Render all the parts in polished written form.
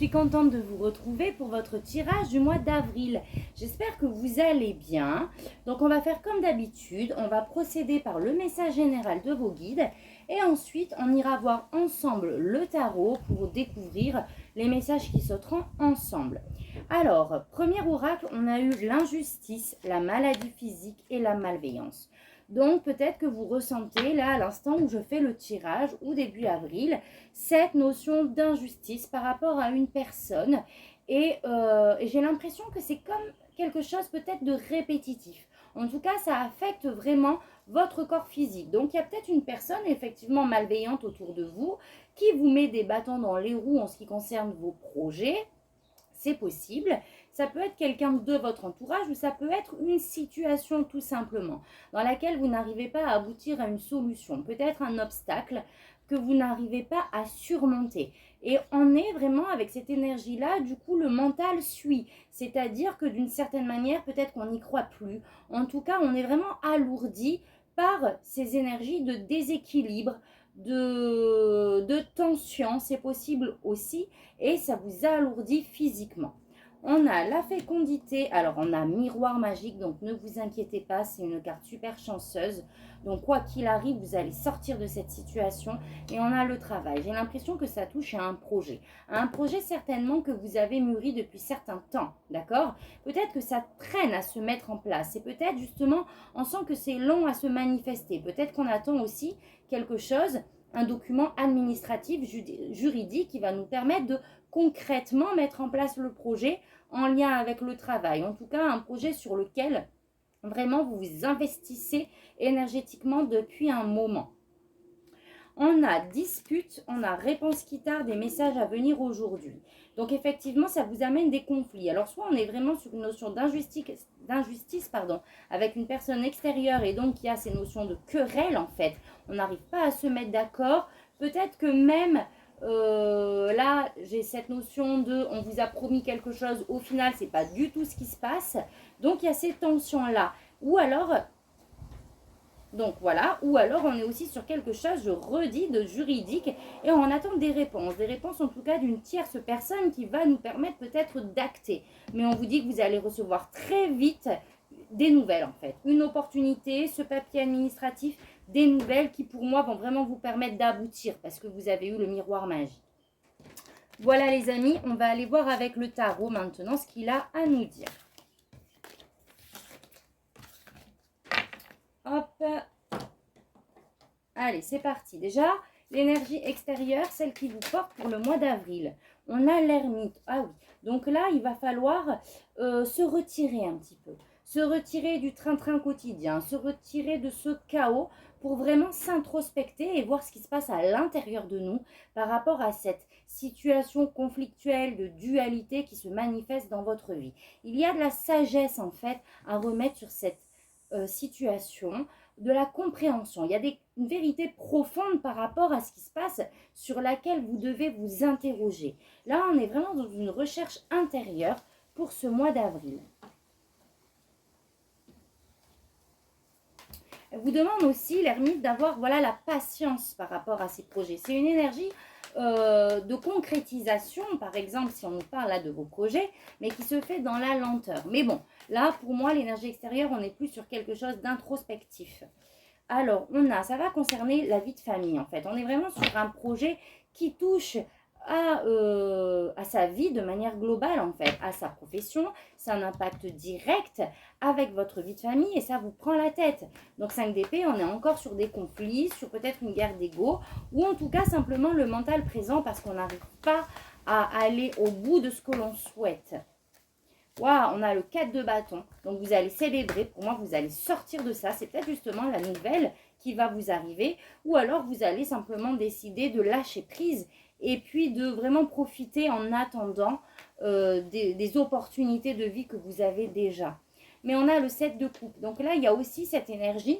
suis contente de vous retrouver pour votre tirage du mois d'avril. J'espère que vous allez bien. Donc on va faire comme d'habitude, on va procéder par le message général de vos guides et ensuite on ira voir ensemble le tarot pour découvrir les messages qui sauteront ensemble. Alors, premier oracle, on a eu l'injustice, la maladie physique et la malveillance. Donc peut-être que vous ressentez là à l'instant où je fais le tirage ou début avril cette notion d'injustice par rapport à une personne et j'ai l'impression que c'est comme quelque chose peut-être de répétitif. En tout cas, ça affecte vraiment votre corps physique. Donc il y a peut-être une personne effectivement malveillante autour de vous qui vous met des bâtons dans les roues en ce qui concerne vos projets. C'est possible. Ça peut être quelqu'un de votre entourage ou ça peut être une situation tout simplement dans laquelle vous n'arrivez pas à aboutir à une solution. Peut-être un obstacle que vous n'arrivez pas à surmonter. Et on est vraiment avec cette énergie-là, du coup le mental suit. C'est-à-dire que d'une certaine manière, peut-être qu'on n'y croit plus. En tout cas, on est vraiment alourdi par ces énergies de déséquilibre, de tension, c'est possible aussi, et ça vous alourdit physiquement. On a la fécondité, alors on a miroir magique, donc ne vous inquiétez pas, c'est une carte super chanceuse. Donc quoi qu'il arrive, vous allez sortir de cette situation. Et on a le travail. J'ai l'impression que ça touche à un projet certainement que vous avez mûri depuis certains temps, d'accord? Peut-être que ça traîne à se mettre en place. Et peut-être justement, on sent que c'est long à se manifester. Peut-être qu'on attend aussi quelque chose, un document administratif, juridique qui va nous permettre de concrètement mettre en place le projet en lien avec le travail. En tout cas, un projet sur lequel vraiment vous vous investissez énergétiquement depuis un moment. On a dispute, on a réponse qui tarde, des messages à venir aujourd'hui. Donc effectivement, ça vous amène des conflits. Alors soit on est vraiment sur une notion d'injustice avec une personne extérieure et donc il y a ces notions de querelle en fait. On n'arrive pas à se mettre d'accord. Peut-être que même là, j'ai cette notion de on vous a promis quelque chose, au final, c'est pas du tout ce qui se passe. Donc il y a ces tensions-là. Ou alors... Donc voilà, ou alors on est aussi sur quelque chose, je redis, de juridique et on attend des réponses en tout cas d'une tierce personne qui va nous permettre peut-être d'acter. Mais on vous dit que vous allez recevoir très vite des nouvelles en fait. Une opportunité, ce papier administratif, des nouvelles qui pour moi vont vraiment vous permettre d'aboutir parce que vous avez eu le miroir magique. Voilà les amis, on va aller voir avec le tarot maintenant ce qu'il a à nous dire. Hop. Allez, c'est parti. Déjà, l'énergie extérieure, celle qui vous porte pour le mois d'avril. On a l'ermite. Ah oui. Donc là, il va falloir se retirer un petit peu. Se retirer du train-train quotidien. Se retirer de ce chaos pour vraiment s'introspecter et voir ce qui se passe à l'intérieur de nous par rapport à cette situation conflictuelle de dualité qui se manifeste dans votre vie. Il y a de la sagesse en fait à remettre sur cette situation, de la compréhension. Il y a une vérité profonde par rapport à ce qui se passe sur laquelle vous devez vous interroger. Là, on est vraiment dans une recherche intérieure pour ce mois d'avril. Elle vous demande aussi, l'ermite, d'avoir voilà, la patience par rapport à ces projets. C'est une énergie de concrétisation, par exemple, si on nous parle là de vos projets, mais qui se fait dans la lenteur. Mais bon, là, pour moi, l'énergie extérieure, on est plus sur quelque chose d'introspectif. Alors, ça va concerner la vie de famille, en fait. On est vraiment sur un projet qui touche à sa vie de manière globale, en fait, à sa profession. C'est un impact direct avec votre vie de famille et ça vous prend la tête. Donc 5 d'épée, on est encore sur des conflits, sur peut-être une guerre d'ego ou en tout cas simplement le mental présent parce qu'on n'arrive pas à aller au bout de ce que l'on souhaite. Waouh, on a le 4 de bâton. Donc vous allez célébrer. Pour moi, vous allez sortir de ça. C'est peut-être justement la nouvelle qui va vous arriver. Ou alors, vous allez simplement décider de lâcher prise et puis de vraiment profiter en attendant des opportunités de vie que vous avez déjà. Mais on a le 7 de coupe. Donc là, il y a aussi cette énergie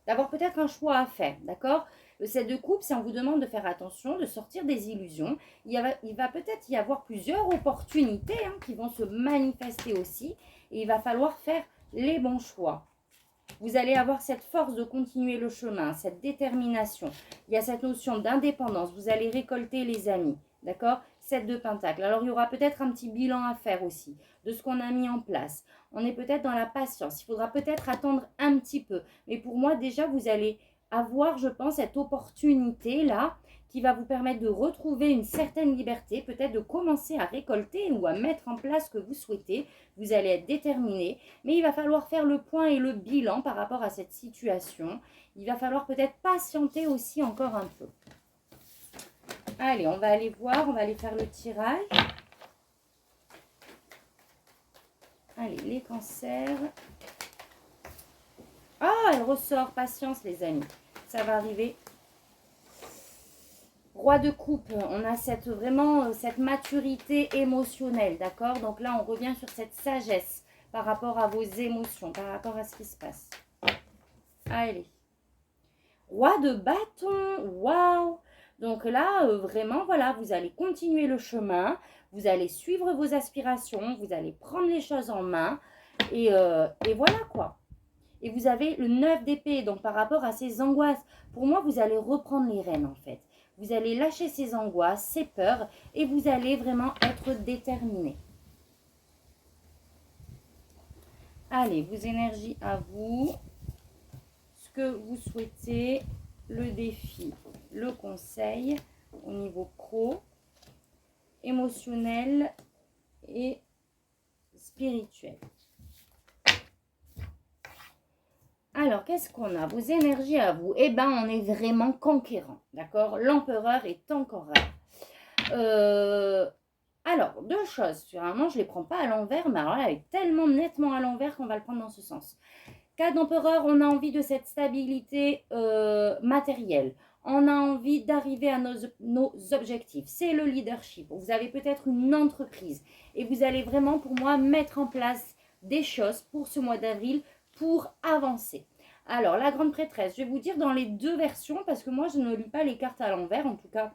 d'avoir peut-être un choix à faire, d'accord? Le 7 de coupe, c'est on vous demande de faire attention, de sortir des illusions. Il va peut-être y avoir plusieurs opportunités qui vont se manifester aussi. Et il va falloir faire les bons choix. Vous allez avoir cette force de continuer le chemin, cette détermination. Il y a cette notion d'indépendance. Vous allez récolter les amis, d'accord? 7 de Pentacle. Alors, il y aura peut-être un petit bilan à faire aussi de ce qu'on a mis en place. On est peut-être dans la patience. Il faudra peut-être attendre un petit peu. Mais pour moi, déjà, vous allez avoir, je pense, cette opportunité-là qui va vous permettre de retrouver une certaine liberté, peut-être de commencer à récolter ou à mettre en place ce que vous souhaitez. Vous allez être déterminé, mais il va falloir faire le point et le bilan par rapport à cette situation. Il va falloir peut-être patienter aussi encore un peu. Allez, on va aller voir, on va aller faire le tirage. Allez, les cancers. Ah, elle ressort, patience les amis, ça va arriver. Roi de coupe, on a vraiment cette maturité émotionnelle, d'accord? Donc là, on revient sur cette sagesse par rapport à vos émotions, par rapport à ce qui se passe. Allez. Roi de bâton, waouh! Donc là, vraiment, voilà, vous allez continuer le chemin, vous allez suivre vos aspirations, vous allez prendre les choses en main et voilà quoi. Et vous avez le 9 d'épée, donc par rapport à ces angoisses, pour moi, vous allez reprendre les rênes en fait. Vous allez lâcher ces angoisses, ces peurs et vous allez vraiment être déterminé. Allez, vos énergies à vous, ce que vous souhaitez, le défi, le conseil au niveau pro, émotionnel et spirituel. Alors, qu'est-ce qu'on a? Vos énergies à vous. Eh bien, on est vraiment conquérant, d'accord? L'empereur est encore là. Alors, deux choses. Finalement, je ne les prends pas à l'envers, mais alors là, elle est tellement nettement à l'envers qu'on va le prendre dans ce sens. 4 d'empereur, on a envie de cette stabilité matérielle. On a envie d'arriver à nos objectifs. C'est le leadership. Vous avez peut-être une entreprise et vous allez vraiment, pour moi, mettre en place des choses pour ce mois d'avril pour avancer. Alors, la grande prêtresse, je vais vous dire dans les deux versions parce que moi, je ne lis pas les cartes à l'envers, en tout cas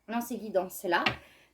dans ces guidances-là.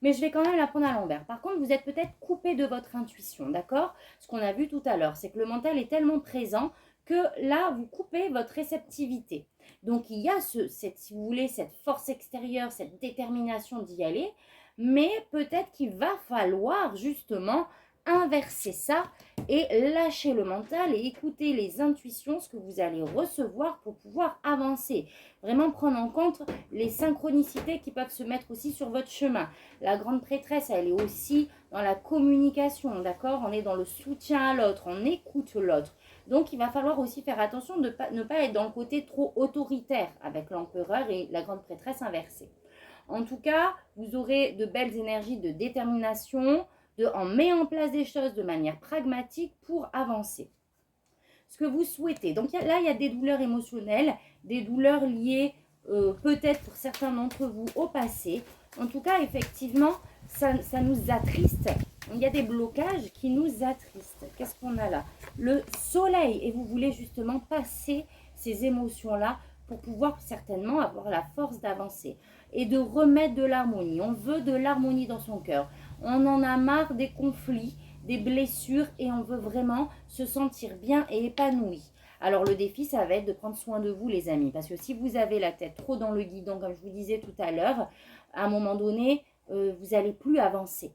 Mais je vais quand même la prendre à l'envers. Par contre, vous êtes peut-être coupé de votre intuition, d'accord? Ce qu'on a vu tout à l'heure, c'est que le mental est tellement présent que là, vous coupez votre réceptivité. Donc, il y a si vous voulez, cette force extérieure, cette détermination d'y aller, mais peut-être qu'il va falloir justement inverser ça et lâcher le mental et écouter les intuitions, ce que vous allez recevoir pour pouvoir avancer. Vraiment prendre en compte les synchronicités qui peuvent se mettre aussi sur votre chemin. La grande prêtresse, elle est aussi dans la communication, d'accord? On est dans le soutien à l'autre, on écoute l'autre. Donc, il va falloir aussi faire attention de ne pas être dans le côté trop autoritaire avec l'empereur et la grande prêtresse inversée. En tout cas, vous aurez de belles énergies de détermination, on met en place des choses de manière pragmatique pour avancer. Ce que vous souhaitez. Donc là, il y a des douleurs émotionnelles, des douleurs liées peut-être pour certains d'entre vous au passé. En tout cas, effectivement, ça nous attriste. Il y a des blocages qui nous attristent. Qu'est-ce qu'on a là? Le soleil. Et vous voulez justement passer ces émotions-là pour pouvoir certainement avoir la force d'avancer et de remettre de l'harmonie. On veut de l'harmonie dans son cœur. On en a marre des conflits, des blessures et on veut vraiment se sentir bien et épanoui. Alors le défi, ça va être de prendre soin de vous les amis. Parce que si vous avez la tête trop dans le guidon, comme je vous disais tout à l'heure, à un moment donné, vous n'allez plus avancer.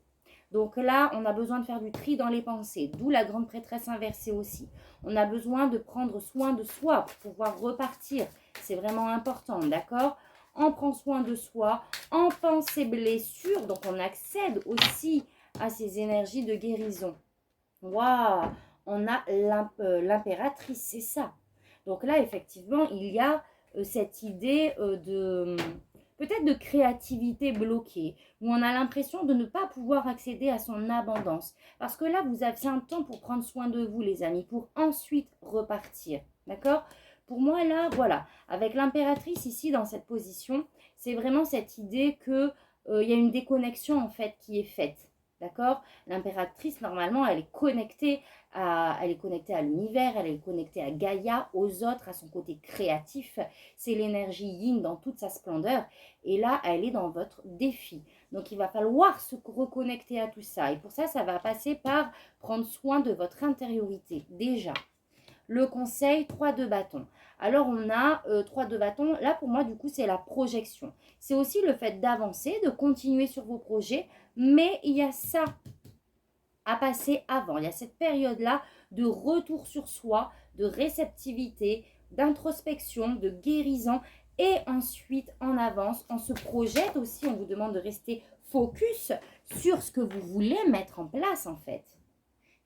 Donc là, on a besoin de faire du tri dans les pensées, d'où la grande prêtresse inversée aussi. On a besoin de prendre soin de soi pour pouvoir repartir. C'est vraiment important, d'accord? On prend soin de soi, on pense ses blessures, donc on accède aussi à ces énergies de guérison. Waouh! On a l'impératrice, c'est ça. Donc là, effectivement, il y a cette idée de peut-être de créativité bloquée, où on a l'impression de ne pas pouvoir accéder à son abondance. Parce que là, vous avez un temps pour prendre soin de vous, les amis, pour ensuite repartir. D'accord? Pour moi, là, voilà, avec l'impératrice ici, dans cette position, c'est vraiment cette idée qu'il y a une déconnexion, en fait, qui est faite. D'accord? L'impératrice, normalement, elle est connectée à l'univers, elle est connectée à Gaïa, aux autres, à son côté créatif. C'est l'énergie yin dans toute sa splendeur. Et là, elle est dans votre défi. Donc, il va falloir se reconnecter à tout ça. Et pour ça, ça va passer par prendre soin de votre intériorité, déjà. le conseil 3 de bâton. Alors, on a 3 de bâton. Là, pour moi, du coup, c'est la projection. C'est aussi le fait d'avancer, de continuer sur vos projets. Mais il y a ça à passer avant. Il y a cette période-là de retour sur soi, de réceptivité, d'introspection, de guérison. Et ensuite, on avance, on se projette aussi. On vous demande de rester focus sur ce que vous voulez mettre en place, en fait.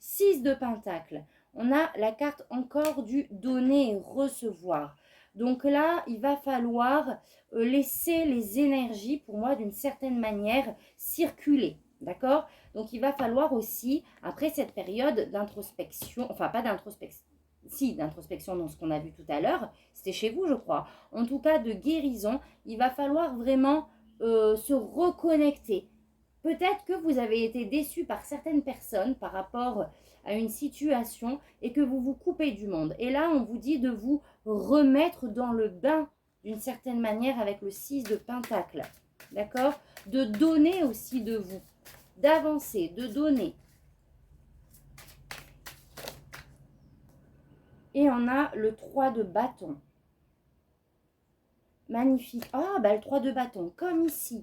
6 de Pentacle. On a la carte encore du donner et recevoir. Donc là, il va falloir laisser les énergies, pour moi, d'une certaine manière, circuler. D'accord? Donc, il va falloir aussi, après cette période d'introspection, enfin, pas d'introspection, si, d'introspection dans ce qu'on a vu tout à l'heure, c'était chez vous, je crois. En tout cas, de guérison, il va falloir vraiment se reconnecter. Peut-être que vous avez été déçu par certaines personnes par rapport à une situation et que vous vous coupez du monde. Et là, on vous dit de vous remettre dans le bain d'une certaine manière avec le 6 de Pentacle. D'accord? De donner aussi de vous, d'avancer, de donner. Et on a le 3 de bâton. Magnifique. Ah, bah le 3 de bâton, comme ici.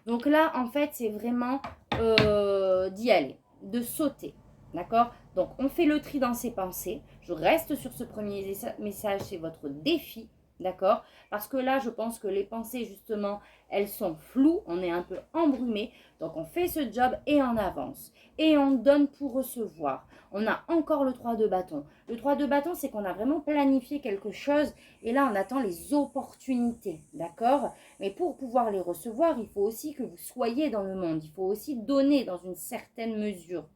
Donc là, en fait, c'est vraiment d'y aller, de sauter. D'accord? Donc, on fait le tri dans ses pensées. Je reste sur ce premier message, c'est votre défi. D'accord? Parce que là, je pense que les pensées, justement, elles sont floues. On est un peu embrumé. Donc, on fait ce job et on avance. Et on donne pour recevoir. On a encore le 3 de bâton. Le 3 de bâton, c'est qu'on a vraiment planifié quelque chose. Et là, on attend les opportunités. D'accord? Mais pour pouvoir les recevoir, il faut aussi que vous soyez dans le monde. Il faut aussi donner dans une certaine mesure.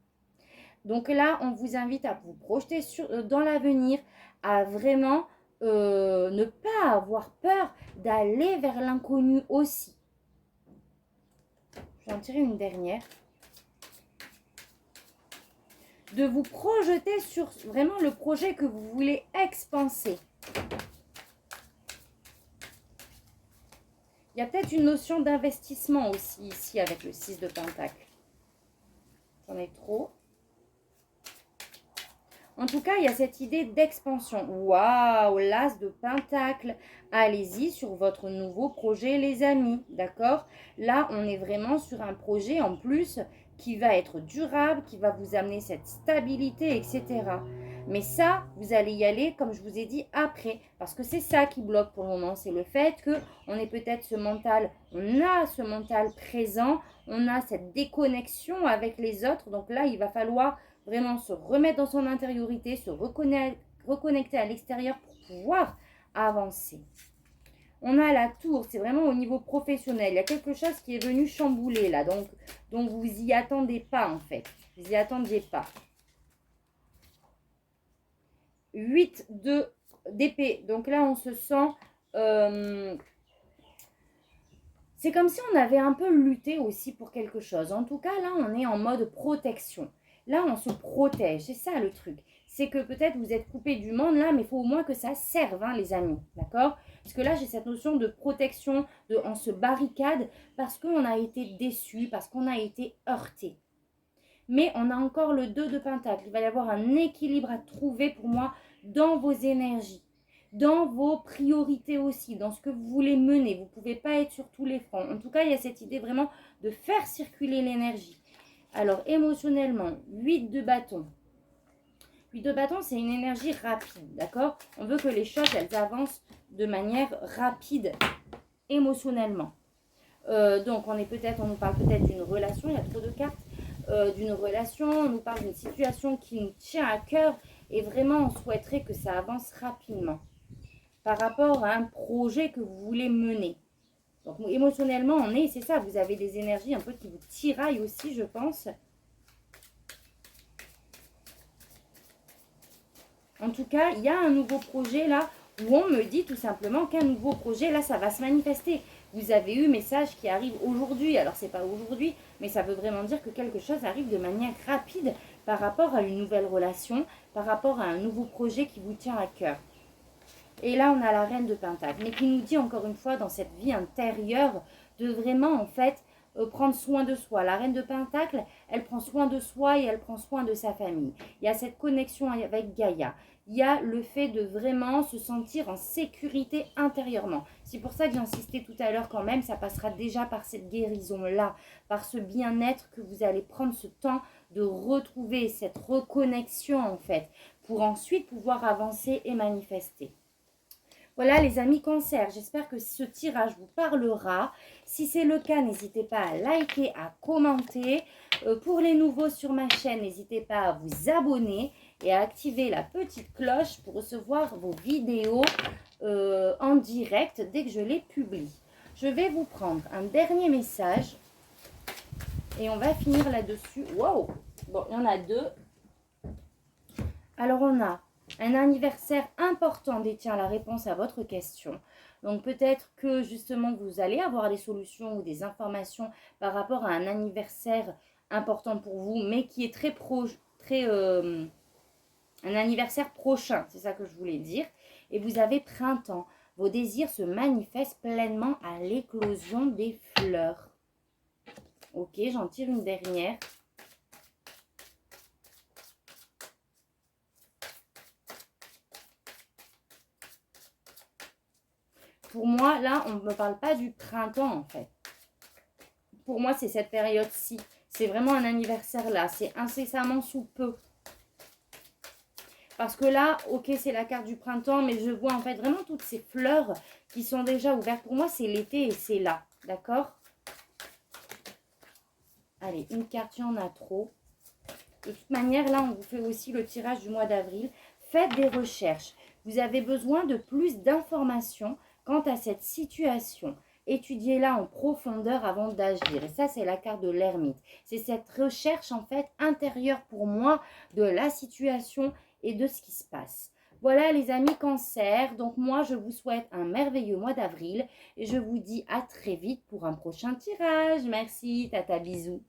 Donc là, on vous invite à vous projeter dans l'avenir, à vraiment ne pas avoir peur d'aller vers l'inconnu aussi. Je vais en tirer une dernière. De vous projeter sur vraiment le projet que vous voulez expanser. Il y a peut-être une notion d'investissement aussi ici avec le 6 de Pentacle. J'en ai trop. En tout cas, il y a cette idée d'expansion. Waouh, l'As de Pentacle. Allez-y sur votre nouveau projet, les amis. D'accord? Là, on est vraiment sur un projet en plus qui va être durable, qui va vous amener cette stabilité, etc. Mais ça, vous allez y aller, comme je vous ai dit, après. Parce que c'est ça qui bloque pour le moment. C'est le fait qu'on ait peut-être ce mental, on a ce mental présent, on a cette déconnexion avec les autres. Donc là, il va falloir vraiment se remettre dans son intériorité, se reconnecter à l'extérieur pour pouvoir avancer. On a la tour, c'est vraiment au niveau professionnel. Il y a quelque chose qui est venu chambouler là, donc vous n'y attendez pas en fait. Vous n'y attendiez pas. 8 d'épée. Donc là, on se sent... c'est comme si on avait un peu lutté aussi pour quelque chose. En tout cas, là, on est en mode protection. Là, on se protège. C'est ça le truc. C'est que peut-être vous êtes coupé du monde là, mais il faut au moins que ça serve, hein, les amis. D'accord? Parce que là, j'ai cette notion de protection, on se barricade parce qu'on a été déçu, parce qu'on a été heurté. Mais on a encore le 2 de Pentacle. Il va y avoir un équilibre à trouver pour moi dans vos énergies, dans vos priorités aussi, dans ce que vous voulez mener. Vous ne pouvez pas être sur tous les fronts. En tout cas, il y a cette idée vraiment de faire circuler l'énergie. Alors, émotionnellement, 8 de bâton. 8 de bâton, c'est une énergie rapide, d'accord? On veut que les choses, elles avancent de manière rapide, émotionnellement. Donc, on nous parle peut-être d'une relation, il y a trop de cartes, d'une relation, on nous parle d'une situation qui nous tient à cœur et vraiment, on souhaiterait que ça avance rapidement par rapport à un projet que vous voulez mener. Donc, émotionnellement, c'est ça, vous avez des énergies un peu qui vous tiraillent aussi, je pense. En tout cas, il y a un nouveau projet là où on me dit tout simplement qu'un nouveau projet là, ça va se manifester. Vous avez eu message qui arrive aujourd'hui. Alors, c'est pas aujourd'hui, mais ça veut vraiment dire que quelque chose arrive de manière rapide par rapport à une nouvelle relation, par rapport à un nouveau projet qui vous tient à cœur. Et là, on a la reine de Pentacle, mais qui nous dit encore une fois dans cette vie intérieure de vraiment en fait prendre soin de soi. La reine de Pentacle, elle prend soin de soi et elle prend soin de sa famille. Il y a cette connexion avec Gaïa. il y a le fait de vraiment se sentir en sécurité intérieurement. C'est pour ça que j'insistais tout à l'heure quand même, ça passera déjà par cette guérison-là, par ce bien-être que vous allez prendre ce temps de retrouver cette reconnexion en fait, pour ensuite pouvoir avancer et manifester. Voilà les amis Cancer, j'espère que ce tirage vous parlera. Si c'est le cas, n'hésitez pas à liker, à commenter. Pour les nouveaux sur ma chaîne, n'hésitez pas à vous abonner et à activer la petite cloche pour recevoir vos vidéos en direct dès que je les publie. Je vais vous prendre un dernier message et on va finir là-dessus. Wow! Bon, il y en a deux. Alors, on a un anniversaire important détient la réponse à votre question. Donc, peut-être que justement, vous allez avoir des solutions ou des informations par rapport à un anniversaire important pour vous, mais qui est très proche, un anniversaire prochain, c'est ça que je voulais dire. Et vous avez printemps. Vos désirs se manifestent pleinement à l'éclosion des fleurs. Ok, j'en tire une dernière. Pour moi, là, on ne me parle pas du printemps, en fait. Pour moi, c'est cette période-ci. C'est vraiment un anniversaire là. C'est incessamment sous peu. Parce que là, ok, c'est la carte du printemps, mais je vois en fait vraiment toutes ces fleurs qui sont déjà ouvertes. Pour moi, c'est l'été et c'est là. D'accord? Allez, une carte, il y en a trop. De toute manière, là, on vous fait aussi le tirage du mois d'avril. Faites des recherches. Vous avez besoin de plus d'informations quant à cette situation. Étudiez-la en profondeur avant d'agir. Et ça, c'est la carte de l'ermite. C'est cette recherche, en fait, intérieure pour moi de la situation et de ce qui se passe. Voilà les amis Cancer. Donc moi, je vous souhaite un merveilleux mois d'avril. Et je vous dis à très vite pour un prochain tirage. Merci, tata, bisous.